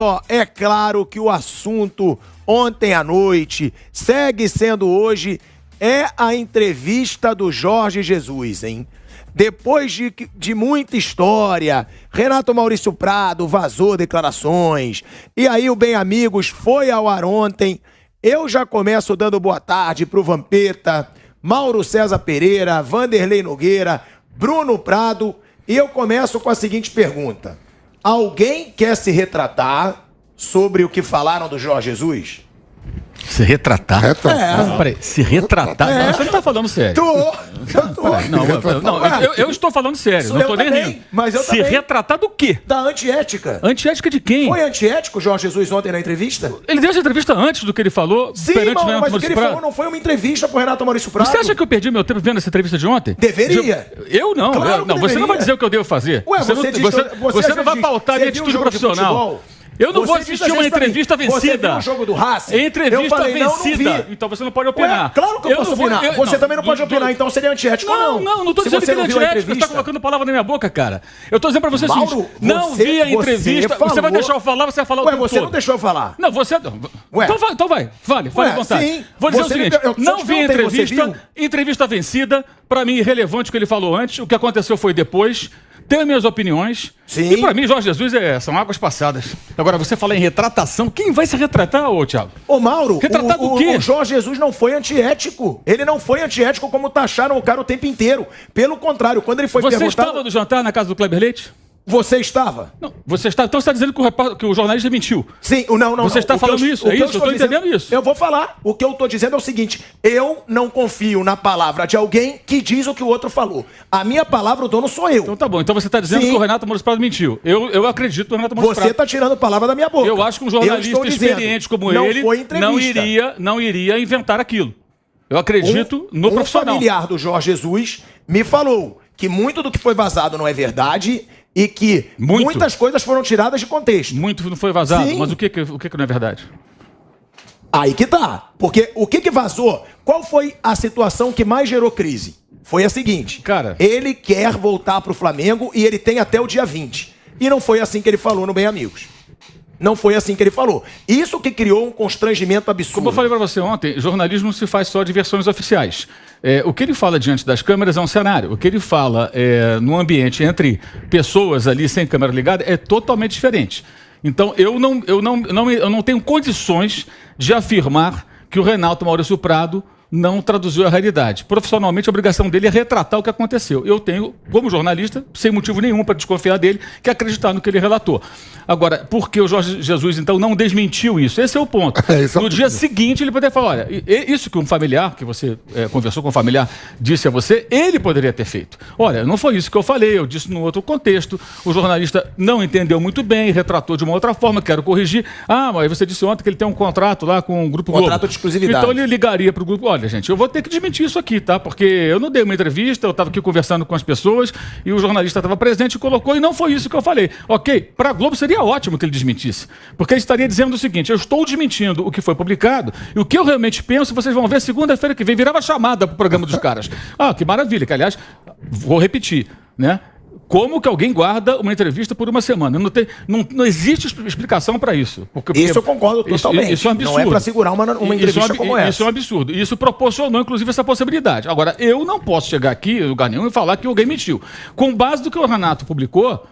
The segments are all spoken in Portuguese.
Ó, é claro que o assunto ontem à noite segue sendo hoje a entrevista do Jorge Jesus, hein? Depois de muita história, Renato Maurício Prado vazou declarações, e aí o Bem Amigos foi ao ar ontem. Eu já começo dando boa tarde pro Vampeta, Mauro César Pereira, Vanderlei Nogueira, Bruno Prado, e eu começo com a seguinte pergunta. Alguém quer se retratar sobre o que falaram do Jorge Jesus? Se retratar? Peraí, se retratar? Não, você não tá falando sério. Eu estou falando sério, não tô nem rindo. Mas eu se retratar do quê? Da antiética. Antiética de quem? Foi antiético o Jorge Jesus ontem na entrevista? Ele deu essa entrevista antes do que ele falou. Sim, mas o que ele falou não foi uma entrevista pro Renato Maurício Prado. Você acha que eu perdi meu tempo vendo essa entrevista de ontem? Deveria. Eu não. Claro não, você não vai dizer o que eu devo fazer. Ué, você não vai pautar minha atitude profissional. Eu não vou assistir uma entrevista vencida. Você viu o jogo do Racing? Entrevista vencida. Então você não pode opinar. Ué, claro que eu posso opinar. Você também não pode opinar, então seria antiético ou não? Não tô dizendo que ele é antiético. Você tá colocando palavra na minha boca, cara. Eu tô dizendo pra você o seguinte, não vi a entrevista. Você vai deixar eu falar, você vai falar o tempo todo. Ué, você não deixou eu falar. Não, você... Então vai, fale à vontade. Sim. Vou dizer o seguinte, não vi a entrevista vencida, pra mim irrelevante o que ele falou antes, o que aconteceu foi depois. Tenho minhas opiniões. Sim. E pra mim, Jorge Jesus são águas passadas. Agora, você fala em retratação. Quem vai se retratar, Thiago? Ô, Mauro, retratar do quê? O Jorge Jesus não foi antiético. Ele não foi antiético como taxaram o cara o tempo inteiro. Pelo contrário, quando ele foi perguntado... Você estava no jantar na casa do Kleber Leite? Você estava? Não, você está. Então você está dizendo que o jornalista mentiu? Sim, não. Você está falando isso? É isso? Eu estou entendendo isso. Eu vou falar. O que eu estou dizendo é o seguinte: eu não confio na palavra de alguém que diz o que o outro falou. A minha palavra, o dono sou eu. Então tá bom. Então você está dizendo que o Renato Maurício Prado mentiu. Eu acredito no Renato Maurício Prado. Você está tirando palavra da minha boca. Eu acho que um jornalista experiente como ele não iria inventar aquilo. Eu acredito no profissional. Um familiar do Jorge Jesus me falou que muito do que foi vazado não é verdade. E que muitas coisas foram tiradas de contexto. Muito não foi vazado, Sim. Mas o que não é verdade? Aí que tá. Porque o que vazou? Qual foi a situação que mais gerou crise? Foi a seguinte. Cara, ele quer voltar pro Flamengo e ele tem até o dia 20. E não foi assim que ele falou no Bem Amigos. Não foi assim que ele falou. Isso que criou um constrangimento absurdo. Como eu falei para você ontem, jornalismo não se faz só de versões oficiais. O que ele fala diante das câmeras é um cenário. O que ele fala no ambiente entre pessoas ali sem câmera ligada é totalmente diferente. Então eu não tenho condições de afirmar que o Renato Maurício Prado não traduziu a realidade. Profissionalmente, a obrigação dele é retratar o que aconteceu. Eu tenho, como jornalista, sem motivo nenhum para desconfiar dele, que acreditar no que ele relatou. Agora, por que o Jorge Jesus, então, não desmentiu isso? Esse é o ponto. No dia seguinte, ele poderia falar, olha, isso que um familiar, que você conversou com um familiar, disse a você, ele poderia ter feito. Olha, não foi isso que eu falei, eu disse num outro contexto, o jornalista não entendeu muito bem, retratou de uma outra forma, quero corrigir. Mas você disse ontem que ele tem um contrato lá com o Grupo Globo. Contrato de exclusividade. Então ele ligaria para o Grupo, olha, gente, eu vou ter que desmentir isso aqui, tá? Porque eu não dei uma entrevista, eu estava aqui conversando com as pessoas e o jornalista estava presente e colocou, e não foi isso que eu falei. Ok, para a Globo seria ótimo que ele desmentisse, porque ele estaria dizendo o seguinte, eu estou desmentindo o que foi publicado e o que eu realmente penso, vocês vão ver segunda-feira que vem, virava chamada para o programa dos caras. Que maravilha, que aliás, vou repetir, né? Como que alguém guarda uma entrevista por uma semana? Não existe explicação para isso. Porque isso eu concordo totalmente. Isso é um absurdo. Não é para segurar uma entrevista como essa. Isso é um absurdo. Isso proporcionou, inclusive, essa possibilidade. Agora, eu não posso chegar aqui, em lugar nenhum, e falar que alguém mentiu. Com base no que o Renato publicou,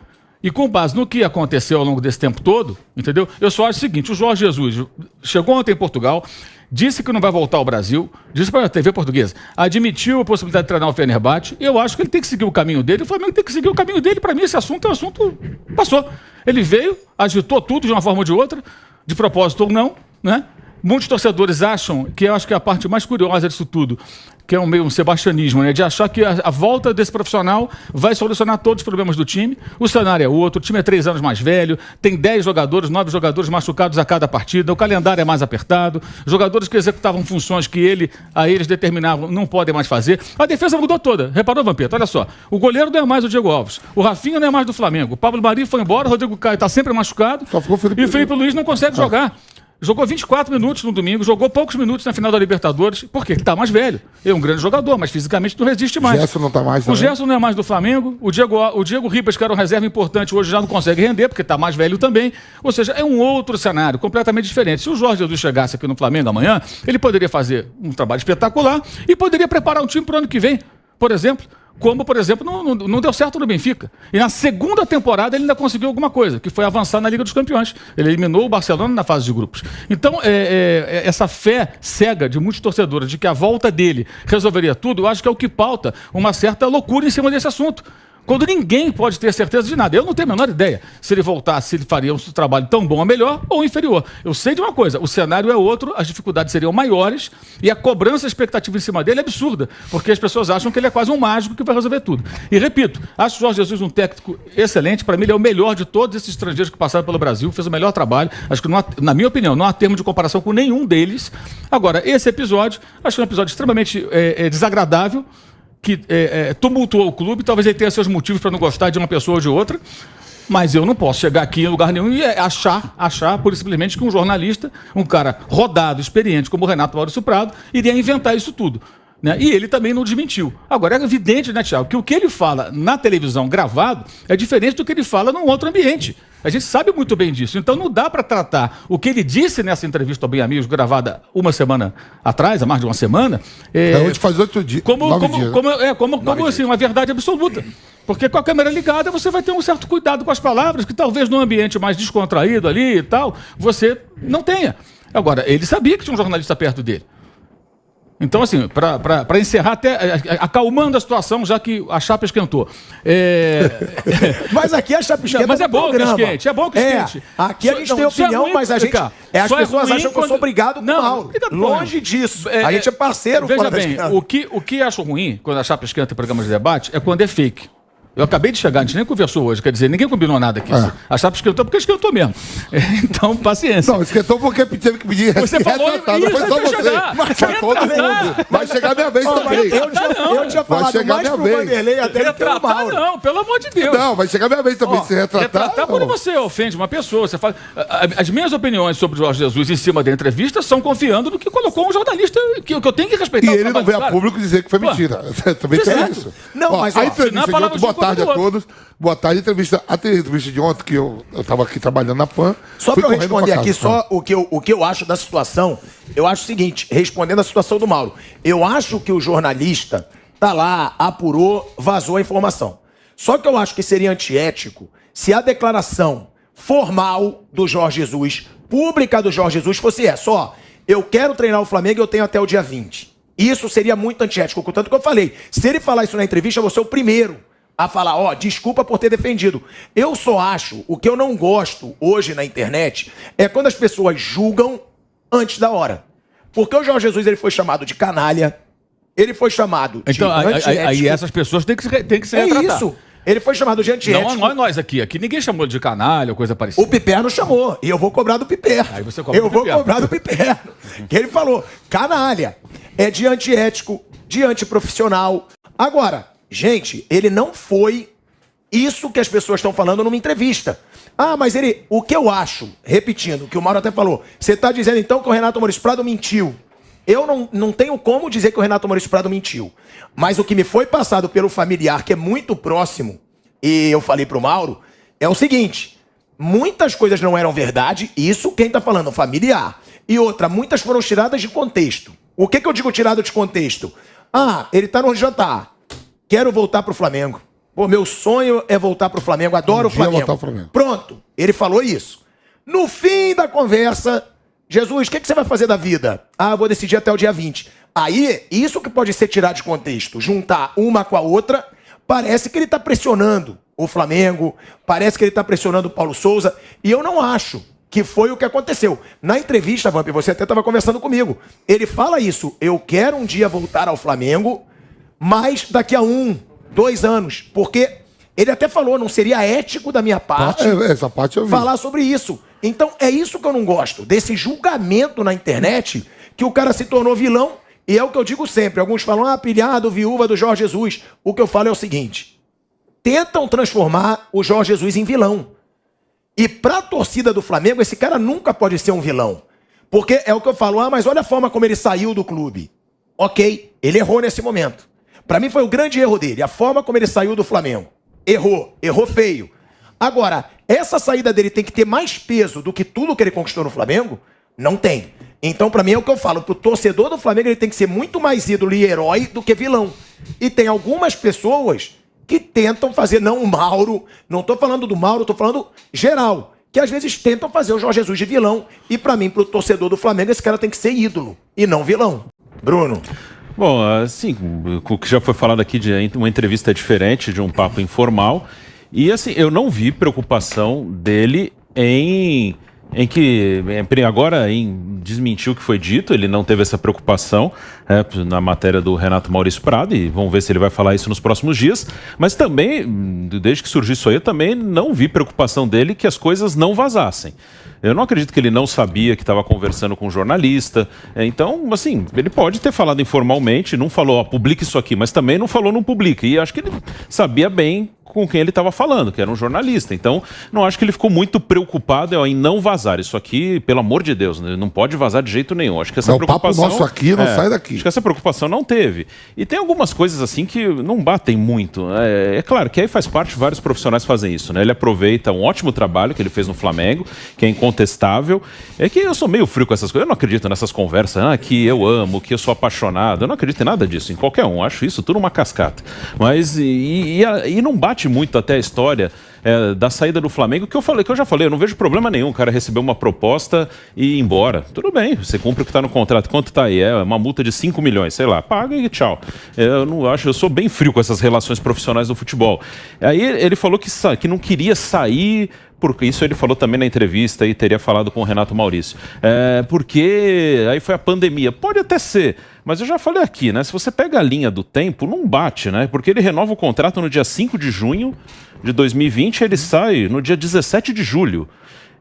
e com base no que aconteceu ao longo desse tempo todo, entendeu? Eu só acho o seguinte, o Jorge Jesus chegou ontem em Portugal, disse que não vai voltar ao Brasil, disse para a TV portuguesa, admitiu a possibilidade de treinar o Fenerbahçe, e eu acho que ele tem que seguir o caminho dele, o Flamengo tem que seguir o caminho dele, para mim esse assunto é um assunto passou. Ele veio, agitou tudo de uma forma ou de outra, de propósito ou não, né? Muitos torcedores acham, que eu acho que é a parte mais curiosa disso tudo, que é meio um sebastianismo, né? De achar que a volta desse profissional vai solucionar todos os problemas do time. O cenário é outro, o time é 3 anos mais velho, tem 10 jogadores, 9 jogadores machucados a cada partida, o calendário é mais apertado, jogadores que executavam funções que eles determinavam não podem mais fazer. A defesa mudou toda. Reparou, Vampeta? Olha só, o goleiro não é mais o Diego Alves, o Rafinha não é mais do Flamengo, o Pablo Mari foi embora, o Rodrigo Caio está sempre machucado e o Felipe Luiz não consegue jogar. Jogou 24 minutos no domingo, jogou poucos minutos na final da Libertadores. Por quê? Ele tá mais velho. Ele é um grande jogador, mas fisicamente não resiste mais. O Gerson não tá mais O também? Gerson não é mais do Flamengo. O Diego Ribas, que era um reserva importante, hoje já não consegue render, porque tá mais velho também. Ou seja, é um outro cenário, completamente diferente. Se o Jorge Jesus chegasse aqui no Flamengo amanhã, ele poderia fazer um trabalho espetacular e poderia preparar um time pro ano que vem, por exemplo. Como, por exemplo, não deu certo no Benfica. E na segunda temporada ele ainda conseguiu alguma coisa, que foi avançar na Liga dos Campeões. Ele eliminou o Barcelona na fase de grupos. Então, essa fé cega de muitos torcedores de que a volta dele resolveria tudo, eu acho que é o que pauta uma certa loucura em cima desse assunto. Quando ninguém pode ter certeza de nada. Eu não tenho a menor ideia se ele voltasse, se ele faria um trabalho tão bom ou melhor ou inferior. Eu sei de uma coisa, o cenário é outro, as dificuldades seriam maiores e a cobrança, a expectativa em cima dele é absurda, porque as pessoas acham que ele é quase um mágico que vai resolver tudo. E repito, acho o Jorge Jesus um técnico excelente, para mim ele é o melhor de todos esses estrangeiros que passaram pelo Brasil, fez o melhor trabalho, acho que, na minha opinião, não há termo de comparação com nenhum deles. Agora, esse episódio, acho que é um episódio extremamente desagradável, que tumultuou o clube, talvez ele tenha seus motivos para não gostar de uma pessoa ou de outra, mas eu não posso chegar aqui em lugar nenhum e achar pura e simplesmente que um jornalista, um cara rodado, experiente como o Renato Maurício Prado, iria inventar isso tudo. Né? E ele também não desmentiu. Agora, é evidente, né, Thiago, que o que ele fala na televisão gravado é diferente do que ele fala num outro ambiente. A gente sabe muito bem disso. Então não dá para tratar o que ele disse nessa entrevista ao Bem Amigos, gravada uma semana atrás, há mais de uma semana, hoje faz 8 dias. como assim, uma verdade absoluta. Porque com a câmera ligada você vai ter um certo cuidado com as palavras, que talvez num ambiente mais descontraído ali e tal, você não tenha. Agora, ele sabia que tinha um jornalista perto dele. Então, assim, para encerrar, até acalmando a situação, já que a chapa esquentou. Mas aqui a chapa esquenta. Mas é bom que esquente, é bom que esquente. Aqui a gente tem opinião, mas a gente. As pessoas acham que eu sou obrigado com o Mauro. Longe disso. A gente é parceiro. Veja bem, o que acho ruim quando a chapa esquenta em programas de debate é quando é fake. Eu acabei de chegar, a gente nem conversou hoje, quer dizer, ninguém combinou nada aqui. A chapa esquentou porque esquentou mesmo. Então, paciência. Não, esquentou porque teve que pedir Você falou isso, foi só você. chegar. Mas todo mundo. Vai chegar minha vez também. Eu tinha falado mais pro Vanderlei até que pro Mauro. Não, pelo amor de Deus. Não, vai chegar minha vez também. Se retratar quando você ofende uma pessoa, você fala. As minhas opiniões sobre o Jorge Jesus em cima da entrevista são confiando no que colocou um jornalista que eu tenho que respeitar. E ele não veio a público dizer que foi mentira. Também tem isso. Não, mas a entrevista de ontem, boa tarde a todos. Boa tarde, a entrevista de ontem, que eu estava aqui trabalhando na PAN. Só para eu responder aqui só o que eu acho da situação, eu acho o seguinte, respondendo a situação do Mauro, eu acho que o jornalista tá lá, apurou, vazou a informação. Só que eu acho que seria antiético se a declaração formal do Jorge Jesus, pública do Jorge Jesus, fosse essa, ó, eu quero treinar o Flamengo e eu tenho até o dia 20. Isso seria muito antiético, contanto que eu falei. Se ele falar isso na entrevista, eu vou ser o primeiro a falar, ó, desculpa por ter defendido. Eu só acho, o que eu não gosto hoje na internet, é quando as pessoas julgam antes da hora. Porque o Jorge Jesus ele foi chamado de canalha, ele foi chamado de antiético. Aí essas pessoas têm que se retratar. É isso. Ele foi chamado de antiético. Não nós aqui. Aqui ninguém chamou ele de canalha ou coisa parecida. O Piperno chamou. E eu vou cobrar do Piperno. Aí você cobra eu vou cobrar do Piperno. Que ele falou, canalha. É de antiético, de antiprofissional. Agora, gente, ele não foi isso que as pessoas estão falando numa entrevista. Ah, mas o que eu acho, repetindo, o que o Mauro até falou, você está dizendo então que o Renato Maurício Prado mentiu. Eu não tenho como dizer que o Renato Maurício Prado mentiu. Mas o que me foi passado pelo familiar, que é muito próximo, e eu falei pro Mauro, é o seguinte, muitas coisas não eram verdade, isso quem tá falando, familiar. E outra, muitas foram tiradas de contexto. O que eu digo tirado de contexto? Ah, ele tá no jantar. Quero voltar pro Flamengo. Pô, meu sonho é voltar pro Flamengo. Adoro o Flamengo. Voltar ao Flamengo. Pronto. Ele falou isso. No fim da conversa, Jesus, o que você vai fazer da vida? Ah, eu vou decidir até o dia 20. Aí, isso que pode ser tirado de contexto. Juntar uma com a outra, parece que ele tá pressionando o Flamengo, parece que ele tá pressionando o Paulo Souza. E eu não acho que foi o que aconteceu. Na entrevista, Vamp, você até estava conversando comigo. Ele fala isso. Eu quero um dia voltar ao Flamengo, mas daqui a 1, 2 anos. Porque ele até falou, não seria ético da minha parte, essa parte eu vi, falar sobre isso. Então, é isso que eu não gosto. Desse julgamento na internet, que o cara se tornou vilão. E é o que eu digo sempre. Alguns falam, pilhado, viúva do Jorge Jesus. O que eu falo é o seguinte. Tentam transformar o Jorge Jesus em vilão. E pra torcida do Flamengo, esse cara nunca pode ser um vilão. Porque é o que eu falo, mas olha a forma como ele saiu do clube. Ok, ele errou nesse momento. Pra mim foi o grande erro dele, a forma como ele saiu do Flamengo. Errou feio. Agora, essa saída dele tem que ter mais peso do que tudo que ele conquistou no Flamengo? Não tem. Então, pra mim, é o que eu falo. Pro torcedor do Flamengo, ele tem que ser muito mais ídolo e herói do que vilão. E tem algumas pessoas que tentam fazer, não o Mauro, não tô falando do Mauro, tô falando geral, que às vezes tentam fazer o Jorge Jesus de vilão. E pra mim, pro torcedor do Flamengo, esse cara tem que ser ídolo e não vilão. Bruno. Bom, assim, o que já foi falado aqui de uma entrevista diferente, de um papo informal. E assim, eu não vi preocupação dele em desmentir o que foi dito. Ele não teve essa preocupação na matéria do Renato Maurício Prado, e vamos ver se ele vai falar isso nos próximos dias. Mas também, desde que surgiu isso aí, eu também não vi preocupação dele que as coisas não vazassem. Eu não acredito que ele não sabia que estava conversando com um jornalista. Então, assim, ele pode ter falado informalmente, não falou, publica isso aqui, mas também não falou, não publica. E acho que ele sabia bem com quem ele estava falando, que era um jornalista. Então, não acho que ele ficou muito preocupado em não vazar. Isso aqui, pelo amor de Deus, não pode vazar de jeito nenhum. Acho que essa preocupação... O papo nosso aqui não sai daqui. Acho que essa preocupação não teve. E tem algumas coisas assim que não batem muito. É claro que aí faz parte, vários profissionais fazem isso, né? Ele aproveita um ótimo trabalho que ele fez no Flamengo, que é incontestável. É que eu sou meio frio com essas coisas. Eu não acredito nessas conversas, que eu amo, que eu sou apaixonado. Eu não acredito em nada disso, em qualquer um. Acho isso tudo uma cascata. Mas, e não bate muito até a história da saída do Flamengo, que eu já falei, eu não vejo problema nenhum o cara receber uma proposta e ir embora. Tudo bem, você cumpre o que está no contrato. Quanto está aí? É uma multa de 5 milhões, sei lá, paga e tchau. Eu sou bem frio com essas relações profissionais do futebol. Aí ele falou que não queria sair, porque isso ele falou também na entrevista e teria falado com o Renato Maurício. Porque aí foi a pandemia. Pode até ser, mas eu já falei aqui, né? Se você pega a linha do tempo, não bate, né? Porque ele renova o contrato no dia 5 de junho de 2020, ele sai no dia 17 de julho.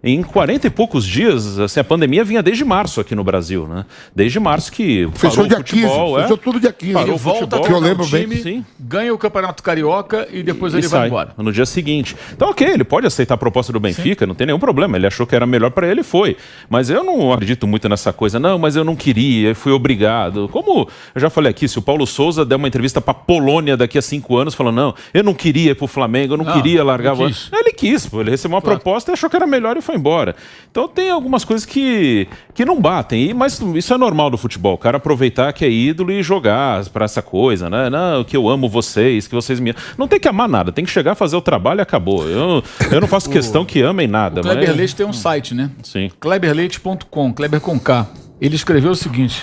Em 40 e poucos dias, assim, a pandemia vinha desde março aqui no Brasil, né? Desde março que fechou dia 15, fechou tudo dia 15. Ele volta que eu lembro bem. Sim. Ganha o Campeonato Carioca e depois ele vai embora. No dia seguinte. Então, ok, ele pode aceitar a proposta do Benfica, sim, não tem nenhum problema. Ele achou que era melhor para ele, foi. Mas eu não acredito muito nessa coisa. Não, mas eu não queria, eu fui obrigado. Como eu já falei aqui, se o Paulo Souza der uma entrevista para Polônia daqui a 5 anos, falando, não, eu não queria ir pro Flamengo, eu não queria largar... Ele quis, ele recebeu uma proposta e achou que era melhor e foi embora. Então tem algumas coisas que não batem, mas isso é normal do futebol, o cara aproveitar que é ídolo e jogar pra essa coisa, né? Não, que eu amo vocês, que vocês me... Não tem que amar nada, tem que chegar, fazer o trabalho e acabou. Eu não faço questão que amem nada. O Kleber Leite tem um site, né? Sim. Kleberleite.com, Kleber com K. Ele escreveu o seguinte: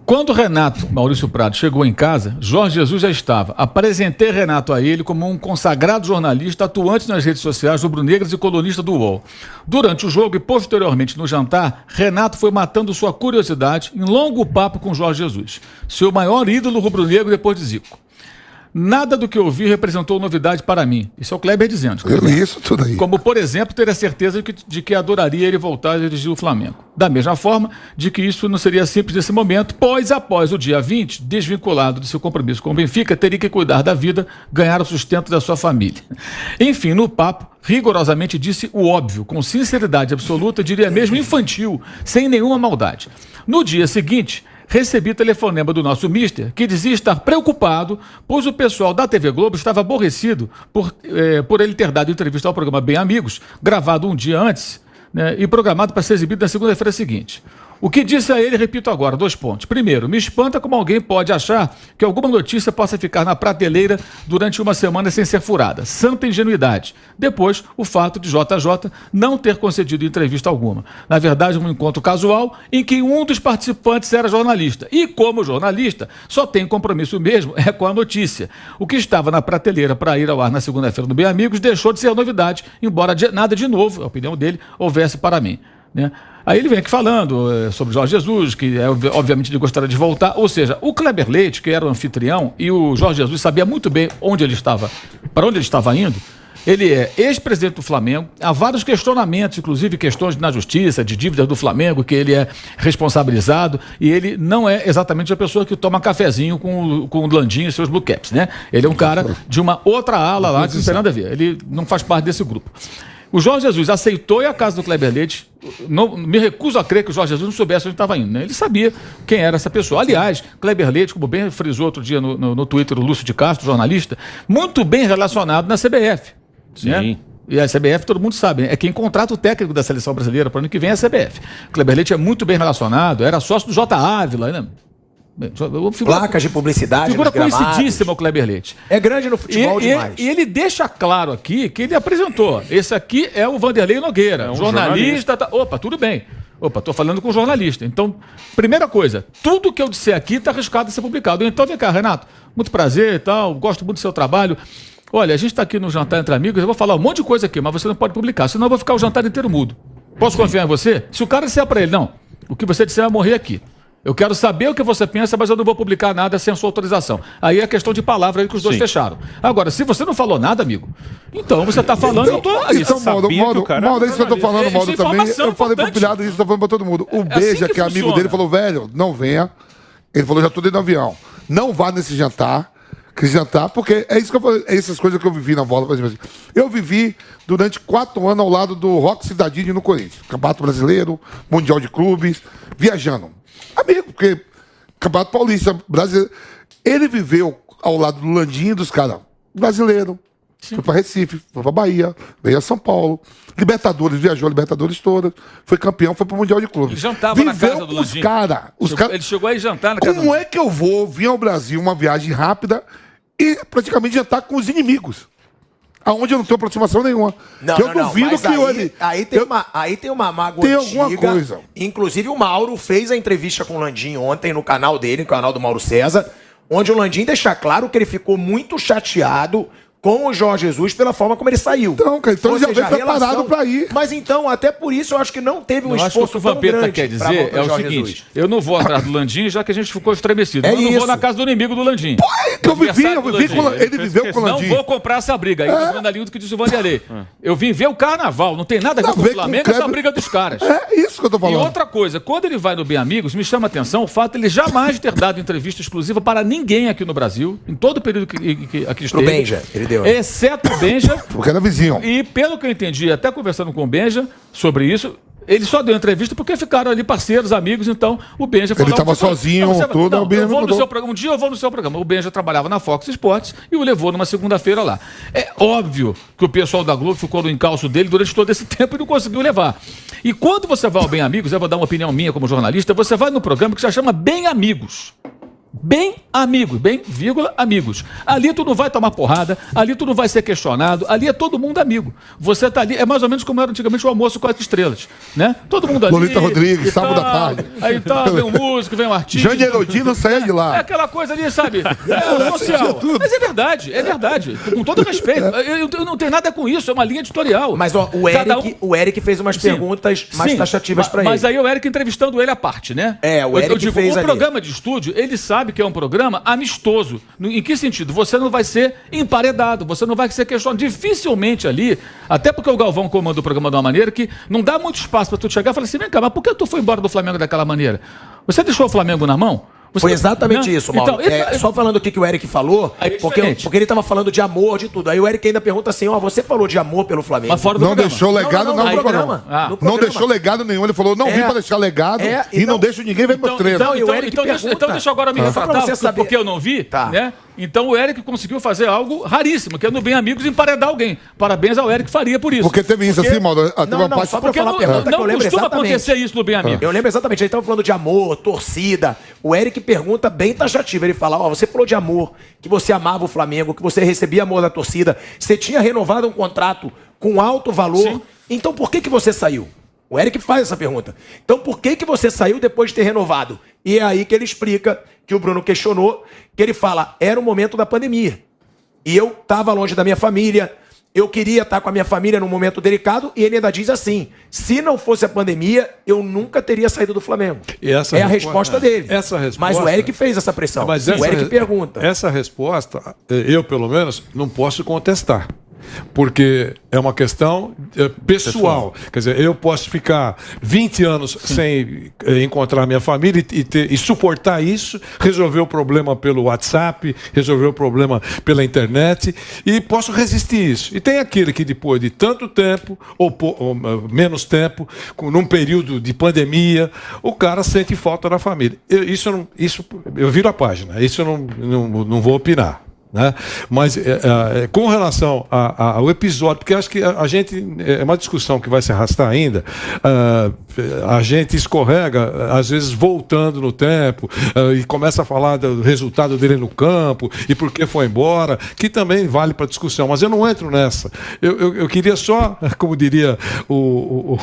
quando Renato Maurício Prado chegou em casa, Jorge Jesus já estava. Apresentei Renato a ele como um consagrado jornalista atuante nas redes sociais rubro-negras e colunista do UOL. Durante o jogo e posteriormente no jantar, Renato foi matando sua curiosidade em longo papo com Jorge Jesus, seu maior ídolo rubro-negro depois de Zico. Nada do que eu vi representou novidade para mim. Isso é o Kleber dizendo. Eu li isso tudo aí. Como, por exemplo, ter a certeza de que adoraria ele voltar a dirigir o Flamengo. Da mesma forma, de que isso não seria simples nesse momento, pois após o dia 20, desvinculado de seu compromisso com o Benfica, teria que cuidar da vida, ganhar o sustento da sua família. Enfim, no papo, rigorosamente disse o óbvio, com sinceridade absoluta, diria mesmo infantil, sem nenhuma maldade. No dia seguinte, recebi telefonema do nosso mister, que dizia estar preocupado, pois o pessoal da TV Globo estava aborrecido por ele ter dado entrevista ao programa Bem Amigos, gravado um dia antes, né, e programado para ser exibido na segunda-feira seguinte. O que disse a ele, repito agora, 2 pontos. Primeiro, me espanta como alguém pode achar que alguma notícia possa ficar na prateleira durante uma semana sem ser furada. Santa ingenuidade. Depois, o fato de JJ não ter concedido entrevista alguma. Na verdade, um encontro casual em que um dos participantes era jornalista. E, como jornalista, só tem compromisso mesmo com a notícia. O que estava na prateleira para ir ao ar na segunda-feira no Bem Amigos deixou de ser novidade, embora nada de novo, a opinião dele, houvesse para mim, né? Aí ele vem aqui falando sobre Jorge Jesus, que obviamente ele gostaria de voltar. Ou seja, o Kleber Leite, que era o anfitrião, e o Jorge Jesus sabia muito bem onde ele estava, para onde ele estava indo. Ele é ex-presidente do Flamengo, há vários questionamentos, inclusive questões na justiça, de dívidas do Flamengo, que ele é responsabilizado, e ele não é exatamente a pessoa que toma cafezinho com o Landinho e seus Blue Caps, né? Ele é um cara de uma outra ala lá, que não tem nada a ver, ele não faz parte desse grupo. O Jorge Jesus aceitou ir à casa do Kleber Leite. Não, me recuso a crer que o Jorge Jesus não soubesse onde estava indo, né? Ele sabia quem era essa pessoa. Aliás, Kleber Leite, como bem frisou outro dia no Twitter o Lúcio de Castro, jornalista, muito bem relacionado na CBF. Sim. Né? E a CBF, todo mundo sabe, né? É quem contrata o técnico da seleção brasileira para o ano que vem é a CBF. Kleber Leite é muito bem relacionado, era sócio do J. Ávila, né? Placas de publicidade. Figura conhecidíssima o Kleber Leite. É grande no futebol demais. E ele deixa claro aqui que ele apresentou. Esse aqui é o Vanderlei Nogueira, É um jornalista. Opa, tudo bem. Opa, tô falando com um jornalista. Então, primeira coisa, tudo que eu disser aqui está arriscado a ser publicado. Então, vem cá, Renato, muito prazer e tal, gosto muito do seu trabalho. Olha, a gente está aqui no jantar entre amigos, eu vou falar um monte de coisa aqui, mas você não pode publicar, senão eu vou ficar o jantar inteiro mudo. Posso confiar em você? Se o cara disser para ele, não, o que você disser vai morrer aqui. Eu quero saber o que você pensa, mas eu não vou publicar nada sem a sua autorização. Aí é questão de palavra aí que os dois fecharam. Agora, se você não falou nada, amigo, então você está falando, eu tô ali. Então, Mauro, é isso que eu tô falando, Mauro, também. Eu falei pro Pilhado isso, tô falando pra todo mundo. O Beija, assim que é amigo funciona. dele, falou, velho, não venha. Ele falou, já tô dentro do avião. Não vá nesse jantar, porque é isso que eu falei, é essas coisas que eu vivi na bola, por exemplo. Eu vivi durante 4 anos ao lado do Roque Cidadini no Corinthians. Campeonato Brasileiro, Mundial de Clubes, viajando. Amigo, porque Campeonato Paulista, brasileiro. Ele viveu ao lado do Landim dos caras brasileiro. Sim. Foi pra Recife, foi pra Bahia, veio a São Paulo. Libertadores, viajou a Libertadores toda. Foi campeão, foi pro Mundial de Clubes. Ele jantava na casa do os Landim. caras. Ele chegou aí jantar na casa do Como é que eu vou vir ao Brasil, uma viagem rápida, e praticamente jantar com os inimigos? Aonde eu não tenho aproximação nenhuma. Eu duvido mas que aí, aí tem uma mágoa tem antiga. alguma coisa. Inclusive o Mauro fez a entrevista com o Landim ontem no canal dele, no canal do Mauro César, onde o Landim deixa claro que ele ficou muito chateado com o Jorge Jesus pela forma como ele saiu. Então, cara, então Ou ele já seja, veio preparado pra ir. Mas então, até por isso, eu acho que não teve um Eu acho que o esforço que o tão Vampeta grande quer pra dizer volta é do o Jorge seguinte, Jesus. eu não vou atrás do Landim, já que a gente ficou estremecido. É Eu não vou isso. na casa do inimigo do Landim. Que eu vivi com ele viveu com o Não Landim. vou comprar essa briga aí, o jornalinho do que disse o Vanderlei. Eu vim ver o carnaval, não tem nada a ver com o Flamengo, essa briga dos caras. É isso que eu tô E falando. outra coisa, quando ele vai no Bem Amigos, me chama a atenção o fato de ele jamais ter dado entrevista exclusiva para ninguém aqui no Brasil, em todo o período que aqui Pro esteve. Benja, ele deu. Exceto o Benja. Porque era vizinho. E pelo que eu entendi, até conversando com o Benja sobre isso, ele só deu entrevista porque ficaram ali parceiros, amigos, então o Benja falou... Ele estava sozinho, tudo, o Benja eu vou no mandou. seu programa, um dia eu vou no seu programa. O Benja trabalhava na Fox Sports e o levou numa segunda-feira lá. É óbvio que o pessoal da Globo ficou no encalço dele durante todo esse tempo e não conseguiu levar. E quando você vai ao Bem Amigos, eu vou dar uma opinião minha como jornalista, você vai no programa que se chama Bem Amigos. Bem amigos, bem, vírgula, amigos. Ali tu não vai tomar porrada, ali tu não vai ser questionado, ali é todo mundo amigo. Você tá ali, é mais ou menos como era antigamente o almoço 4 estrelas, né? Todo mundo ali. Lolita Rodrigues, e sábado tal, à tarde. Aí tá, vem um músico, vem um artista. Jane Herodino saia de lá. É aquela coisa ali, sabe? É social. Mas é verdade. Com todo respeito. Eu não tenho nada com isso, é uma linha editorial. Mas ó, o Eric fez umas perguntas mais taxativas pra ele. Mas aí o Eric entrevistando ele à parte, né? É, o Eric eu digo, fez o ali. programa de estúdio, ele sabe que é um programa amistoso. Em que sentido? Você não vai ser emparedado, você não vai ser questionado. Dificilmente ali, até porque o Galvão comanda o programa de uma maneira que não dá muito espaço pra tu chegar e falar assim, vem cá, mas por que tu foi embora do Flamengo daquela maneira? Você deixou o Flamengo na mão? Foi exatamente isso, Mauro. Então, só falando o que o Eric falou, porque ele estava falando de amor, de tudo. Aí o Eric ainda pergunta assim, você falou de amor pelo Flamengo. Mas fora do Não programa. deixou legado no no programa. programa. No Não programa. deixou legado nenhum. Ele falou, não vim pra deixar legado e não deixo ninguém ver meus treinos. e o Eric pergunta. Então deixa eu agora me Só pra retratar, você saber. porque eu não vi, Tá. né? Então o Eric conseguiu fazer algo raríssimo, que é no Bem Amigos emparedar alguém. Parabéns ao Eric Faria por isso. Porque teve isso assim, Mauro. Teve uma parte... só pra Porque falar a pergunta que eu não lembro costuma exatamente. acontecer isso no Bem Amigos. Eu lembro exatamente, ele estava falando de amor, torcida. O Eric pergunta bem taxativo. Ele fala, você falou de amor, que você amava o Flamengo, que você recebia amor da torcida, você tinha renovado um contrato com alto valor. Sim. Então por que você saiu? O Eric faz essa pergunta. Então por que você saiu depois de ter renovado? E é aí que ele explica, que o Bruno questionou, que ele fala, era o momento da pandemia. E eu estava longe da minha família, eu queria estar com a minha família num momento delicado, e ele ainda diz assim, se não fosse a pandemia, eu nunca teria saído do Flamengo. É a resposta dele. Essa resposta, mas o Eric fez essa pressão. Mas o Eric pergunta. Essa resposta, eu pelo menos, não posso contestar. Porque é uma questão pessoal. Quer dizer, eu posso ficar 20 anos sem encontrar minha família e suportar isso, resolver o problema pelo WhatsApp, resolver o problema pela internet, e posso resistir isso. E tem aquele que depois de tanto tempo, ou menos tempo, num período de pandemia, o cara sente falta da família. Eu viro a página, isso eu não vou opinar. Né? Mas com relação ao episódio, porque acho que a gente, é uma discussão que vai se arrastar ainda, a gente escorrega, às vezes voltando no tempo, e começa a falar do resultado dele no campo e por que foi embora, que também vale para discussão, mas eu não entro nessa. Eu queria só, como diria o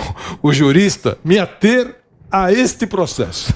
jurista, me ater a este processo.